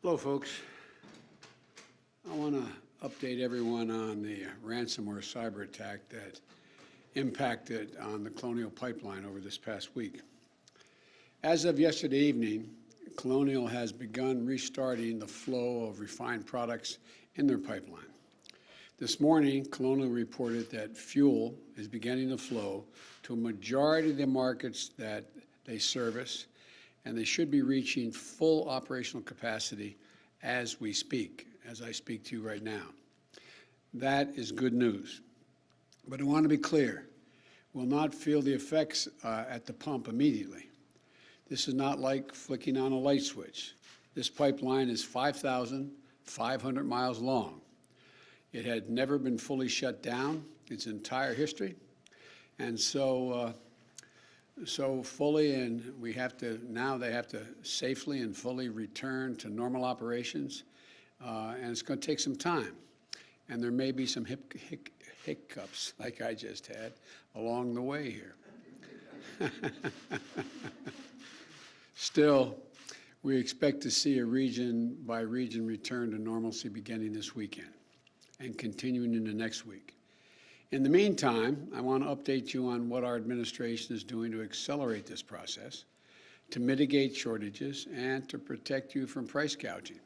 Hello, folks. I want to update everyone on the ransomware cyber attack that impacted on the Colonial Pipeline over this past week. As of yesterday evening, Colonial has begun restarting the flow of refined products in their pipeline. This morning, Colonial reported that fuel is beginning to flow to a majority of the markets that they service, and they should be reaching full operational capacity as we speak, as I speak to you right now. That is good news. But I want to be clear, we'll not feel the effects at the pump immediately. This is not like flicking on a light switch. This pipeline is 5,500 miles long. It had never been fully shut down its entire history, and so fully, and they have to safely and fully return to normal operations, and it's going to take some time. And there may be some hiccups, like I just had, along the way here. Still, we expect to see a region-by-region return to normalcy beginning this weekend and continuing into next week. In the meantime, I want to update you on what our administration is doing to accelerate this process, to mitigate shortages, and to protect you from price gouging,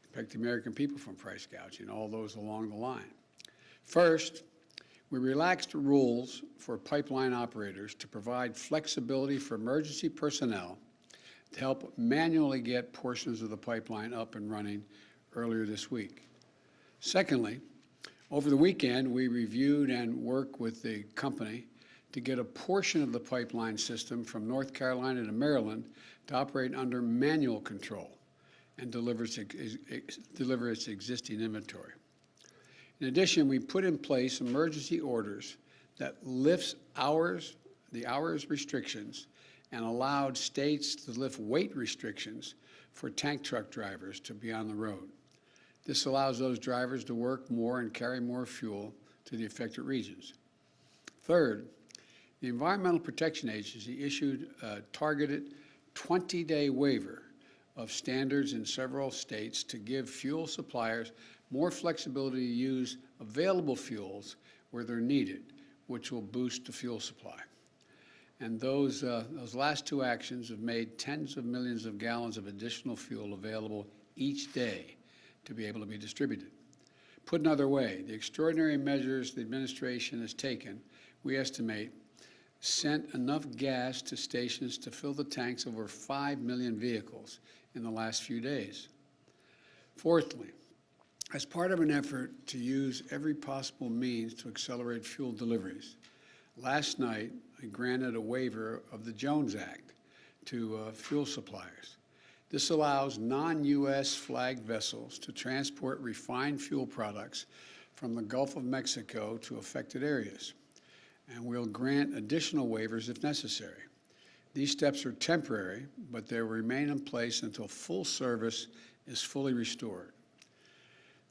protect the American people from price gouging, all those along the line. First, we relaxed rules for pipeline operators to provide flexibility for emergency personnel to help manually get portions of the pipeline up and running earlier this week. Secondly, over the weekend, we reviewed and worked with the company to get a portion of the pipeline system from North Carolina to Maryland to operate under manual control and deliver its existing inventory. In addition, we put in place emergency orders that lifts the hours restrictions and allowed states to lift weight restrictions for tank truck drivers to be on the road. This allows those drivers to work more and carry more fuel to the affected regions. Third, the Environmental Protection Agency issued a targeted 20-day waiver of standards in several states to give fuel suppliers more flexibility to use available fuels where they're needed, which will boost the fuel supply. And those last two actions have made tens of millions of gallons of additional fuel available each day to be able to be distributed. Put another way, the extraordinary measures the administration has taken, we estimate, sent enough gas to stations to fill the tanks of over 5 million vehicles in the last few days. Fourthly, as part of an effort to use every possible means to accelerate fuel deliveries, last night I granted a waiver of the Jones Act to fuel suppliers. This allows non-U.S. flagged vessels to transport refined fuel products from the Gulf of Mexico to affected areas, and we'll grant additional waivers if necessary. These steps are temporary, but they will remain in place until full service is fully restored.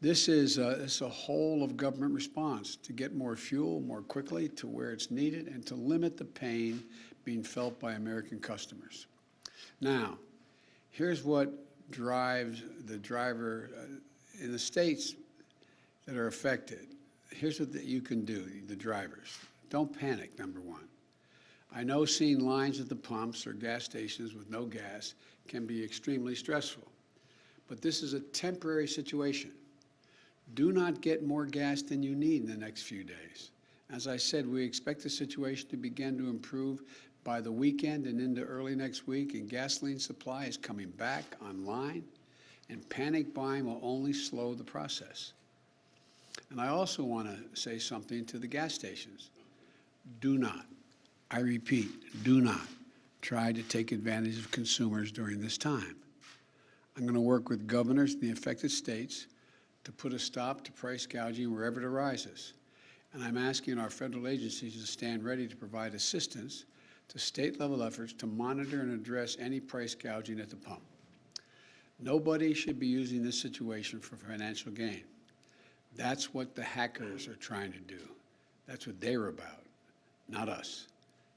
This is a whole of government response to get more fuel more quickly to where it's needed and to limit the pain being felt by American customers. Now, here's what drives the driver in the states that are affected. Here's what you can do, the drivers. Don't panic, number one. I know seeing lines at the pumps or gas stations with no gas can be extremely stressful, but this is a temporary situation. Do not get more gas than you need in the next few days. As I said, we expect the situation to begin to improve by the weekend and into early next week, and gasoline supply is coming back online, and panic buying will only slow the process. And I also want to say something to the gas stations. Do not, I repeat, do not try to take advantage of consumers during this time. I'm going to work with governors in the affected states to put a stop to price gouging wherever it arises. And I'm asking our federal agencies to stand ready to provide assistance to state-level efforts to monitor and address any price gouging at the pump. Nobody should be using this situation for financial gain. That's what the hackers are trying to do. That's what they're about, not us.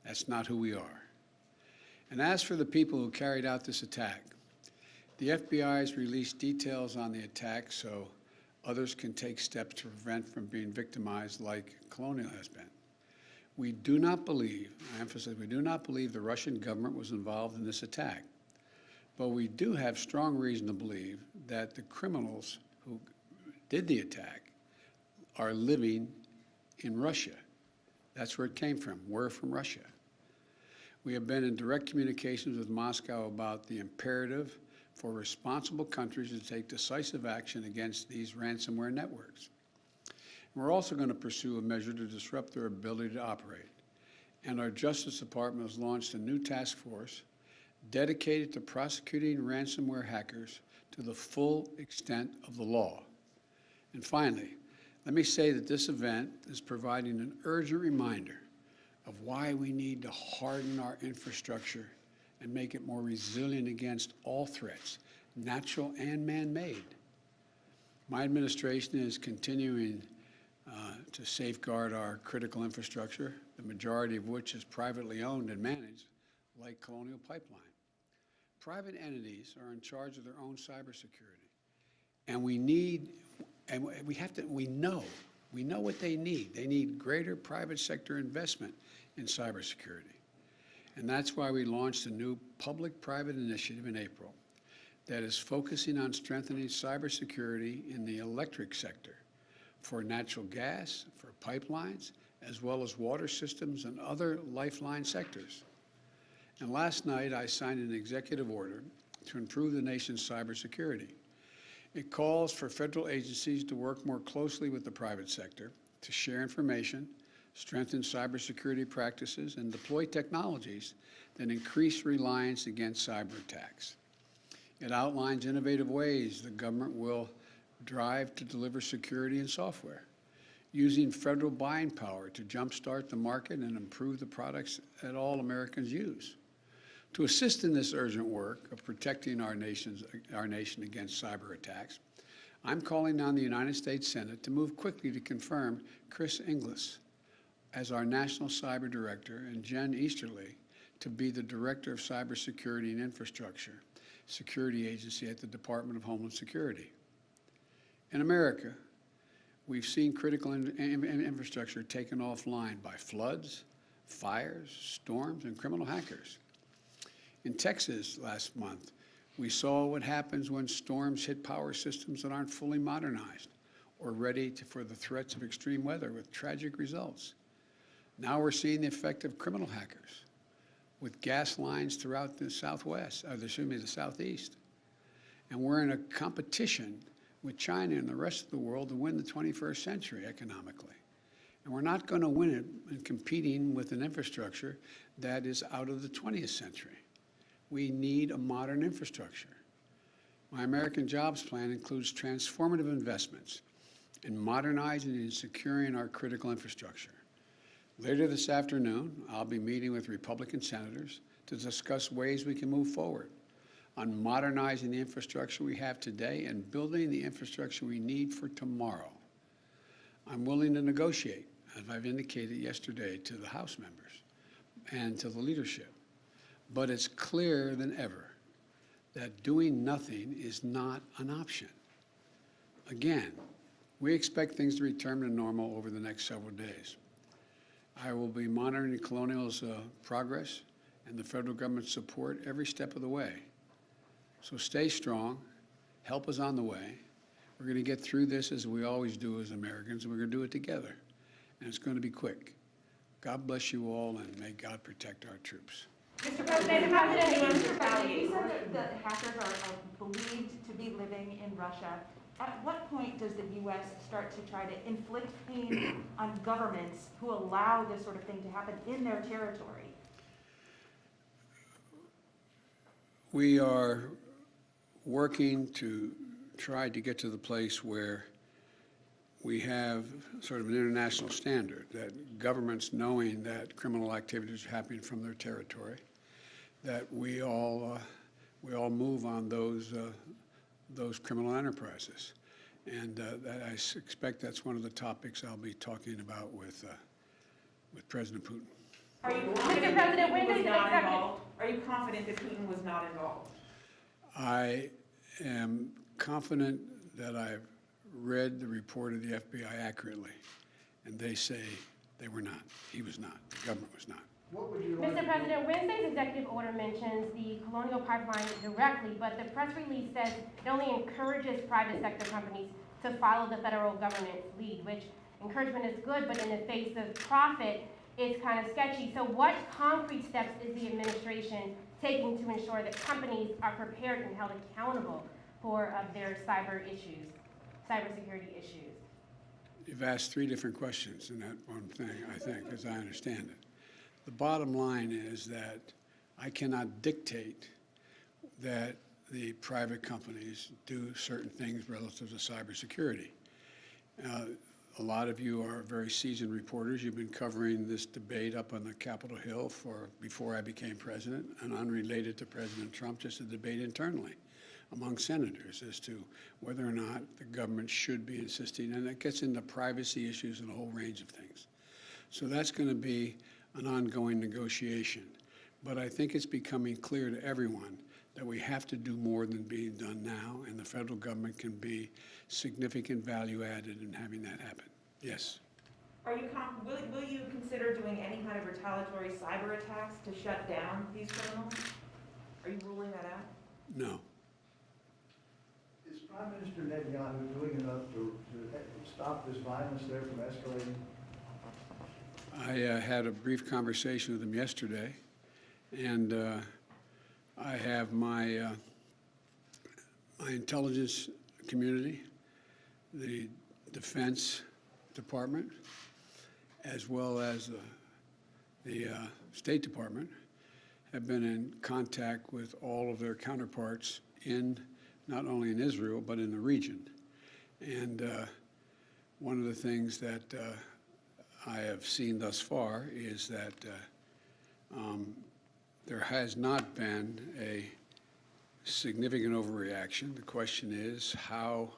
That's not who we are. And as for the people who carried out this attack, The FBI has released details on the attack so others can take steps to prevent from being victimized like Colonial has been. We do not believe, I emphasize, we do not believe the Russian government was involved in this attack, but we do have strong reason to believe that the criminals who did the attack are living in Russia. That's where it came from. We're from Russia. We have been in direct communications with Moscow about the imperative for responsible countries to take decisive action against these ransomware networks. And we're also going to pursue a measure to disrupt their ability to operate. And our Justice Department has launched a new task force dedicated to prosecuting ransomware hackers to the full extent of the law. And finally, let me say that this event is providing an urgent reminder of why we need to harden our infrastructure and make it more resilient against all threats, natural and man-made. My administration is continuing to safeguard our critical infrastructure, the majority of which is privately owned and managed, like Colonial Pipeline. Private entities are in charge of their own cybersecurity, and we know what they need. They need greater private sector investment in cybersecurity. And that's why we launched a new public-private initiative in April that is focusing on strengthening cybersecurity in the electric sector for natural gas, for pipelines, as well as water systems and other lifeline sectors. And last night, I signed an executive order to improve the nation's cybersecurity. It calls for federal agencies to work more closely with the private sector to share information, strengthen cybersecurity practices, and deploy technologies that increase reliance against cyber attacks. It outlines innovative ways the government will drive to deliver security and software, using federal buying power to jumpstart the market and improve the products that all Americans use. To assist in this urgent work of protecting our nation against cyber attacks, I'm calling on the United States Senate to move quickly to confirm Chris Inglis as our National Cyber Director and Jen Easterly to be the Director of Cybersecurity and Infrastructure Security Agency at the Department of Homeland Security. In America, we've seen critical infrastructure taken offline by floods, fires, storms, and criminal hackers. In Texas last month, we saw what happens when storms hit power systems that aren't fully modernized or ready for the threats of extreme weather with tragic results. Now we're seeing the effect of criminal hackers with gas lines throughout the the Southeast. And we're in a competition with China and the rest of the world to win the 21st century economically. And we're not going to win it in competing with an infrastructure that is out of the 20th century. We need a modern infrastructure. My American Jobs Plan includes transformative investments in modernizing and securing our critical infrastructure. Later this afternoon, I'll be meeting with Republican senators to discuss ways we can move forward on modernizing the infrastructure we have today and building the infrastructure we need for tomorrow. I'm willing to negotiate, as I've indicated yesterday to the House members and to the leadership. But it's clearer than ever that doing nothing is not an option. Again, we expect things to return to normal over the next several days. I will be monitoring Colonial's progress and the federal government's support every step of the way. So stay strong. Help is on the way. We're going to get through this as we always do as Americans, and we're going to do it together. And it's going to be quick. God bless you all, and may God protect our troops. Mr. President, you said that hackers are believed to be living in Russia. At what point does the U.S. start to try to inflict pain on governments who allow this sort of thing to happen in their territory? We are working to try to get to the place where we have sort of an international standard, that governments, knowing that criminal activities are happening from their territory, that we all move on those criminal enterprises. And I expect that's one of the topics I'll be talking about with President Putin. Are you confident that Putin was not involved? Are you confident that Putin was not involved? I am confident that I've read the report of the FBI accurately, and they say they were not. He was not. The government was not. What would you like Mr. President, Wednesday's executive order mentions the Colonial Pipeline directly, but the press release says it only encourages private sector companies to follow the federal government's lead, which encouragement is good, but in the face of profit, it's kind of sketchy. So what concrete steps is the administration taking to ensure that companies are prepared and held accountable for their cybersecurity issues? You've asked three different questions in that one thing, I think, as I understand it. The bottom line is that I cannot dictate that the private companies do certain things relative to cybersecurity. A lot of you are very seasoned reporters. You've been covering this debate up on the Capitol Hill before I became president, and unrelated to President Trump, just a debate internally among senators as to whether or not the government should be insisting, and it gets into privacy issues and a whole range of things. So that's going to be an ongoing negotiation. But I think it's becoming clear to everyone that we have to do more than being done now, and the federal government can be significant value added in having that happen. Yes. Will you consider doing any kind of retaliatory cyber attacks to shut down these criminals? Are you ruling that out? No. Is Prime Minister Netanyahu doing enough to stop this violence there from escalating? I had a brief conversation with him yesterday, and I have my intelligence community, the Defense Department, as well as the State Department, have been in contact with all of their counterparts not only in Israel, but in the region. And one of the things that I have seen thus far is that there has not been a significant overreaction. The question is how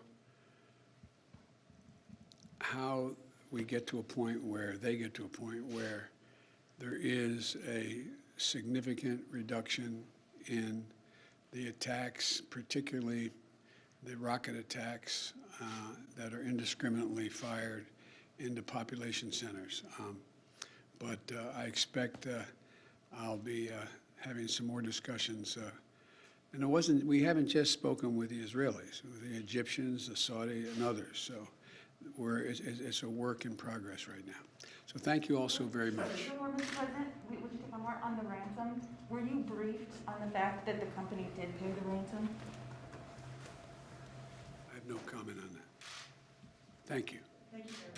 we get to a point where they get to a point where there is a significant reduction in the attacks, particularly the rocket attacks that are indiscriminately fired into population centers. But I expect I'll be having some more discussions. And we haven't just spoken with the Israelis, with the Egyptians, the Saudi, and others. So it's a work in progress right now. So thank you all so very much. Mr. President, would you take one more on the ransom? Were you briefed on the fact that the company did pay the ransom? I have no comment on that. Thank you. Thank you, sir.